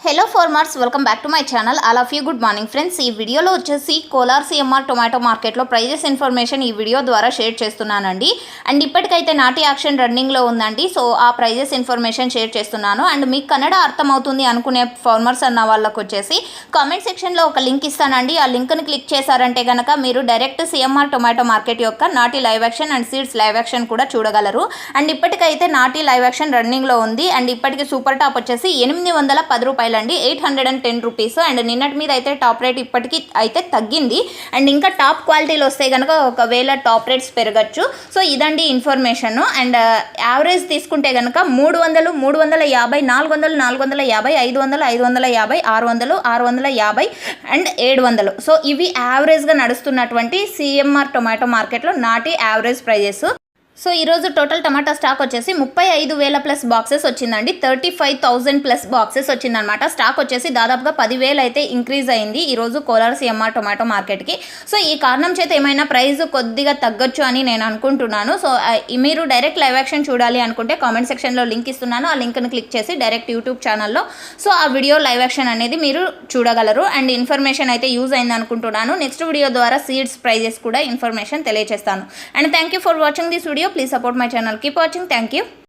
Hello farmers, welcome back to my channel. All of you good morning friends. ఈ వీడియోలో వచ్చేసి Kolar CMR tomato మార్కెట్లో prices information ఈ video ద్వారా షేర్ చేస్తున్నానండి. అండ్ ఇప్పటికైతే నాటి యాక్షన్ రన్నింగ్లో ఉందండి. సో ఆ ప్రైజెస్ ఇన్ఫర్మేషన్ షేర్ చేస్తున్నాను. అండ్ మీకు కన్నడ అర్థమవుతుంది అనుకునే ఫార్మర్స్ అన్న వాళ్ళకు వచ్చేసి కామెంట్ సెక్షన్లో ఒక లింక్ ఇస్తానండి. ఆ లింక్ని క్లిక్ చేశారంటే కనుక మీరు డైరెక్ట్ సిఎంఆర్ టొమాటో మార్కెట్ యొక్క నాటి live action and seeds live action కూడా చూడగలరు. అండ్ ఇప్పటికైతే నాటి లైవ్ యాక్షన్ రన్నింగ్లో ఉంది. అండ్ ఇప్పటికి సూపర్ టాప్ వచ్చేసి 810 రూపాయలు అండి, 810 రూపీస్. అండ్ నిన్నటి మీద అయితే టాప్ రేట్ ఇప్పటికీ అయితే తగ్గింది. అండ్ ఇంకా టాప్ క్వాలిటీలు వస్తే కనుక ఒకవేళ టాప్ రేట్స్ పెరగచ్చు. సో ఇదండి ఇన్ఫర్మేషన్. అండ్ యావరేజ్ తీసుకుంటే కనుక 300, 350, 400, 450, 500, 550, 600, 650 అండ్ 700. సో ఇవి యావరేజ్గా నడుస్తున్నటువంటి సిఎంఆర్ టొమాటో మార్కెట్లో నాటి యావరేజ్ ప్రైజెస్. సో ఈరోజు టోటల్ టమాటా స్టాక్ వచ్చేసి 35,000 ప్లస్ బాక్సెస్ వచ్చిందండి. 35,000 ప్లస్ బాక్సెస్ వచ్చిందనమాట. స్టాక్ వచ్చేసి దాదాపుగా 10,000 అయితే ఇంక్రీజ్ అయింది ఈరోజు కోలార్ సిఎంఆర్ టొమాటో మార్కెట్కి. సో ఈ కారణం చేత ఏమైనా ప్రైస్ కొద్దిగా తగ్గొచ్చు అని నేను అనుకుంటున్నాను. సో మీరు డైరెక్ట్ లైవ్ యాక్షన్ చూడాలి అనుకుంటే కామెంట్ సెక్షన్లో లింక్ ఇస్తున్నాను. ఆ లింక్ని క్లిక్ చేసి డైరెక్ట్ యూట్యూబ్ ఛానల్లో సో ఆ వీడియో లైవ్ యాక్షన్ అనేది మీరు చూడగలరు. అండ్ ఇన్ఫర్మేషన్ అయితే యూజ్ అయింది అనుకుంటున్నాను. నెక్స్ట్ వీడియో ద్వారా సీడ్స్ ప్రైజెస్ కూడా ఇన్ఫర్మేషన్ తెలియజేస్తాను. And thank you for watching this video. Please support my channel. Keep watching. Thank you.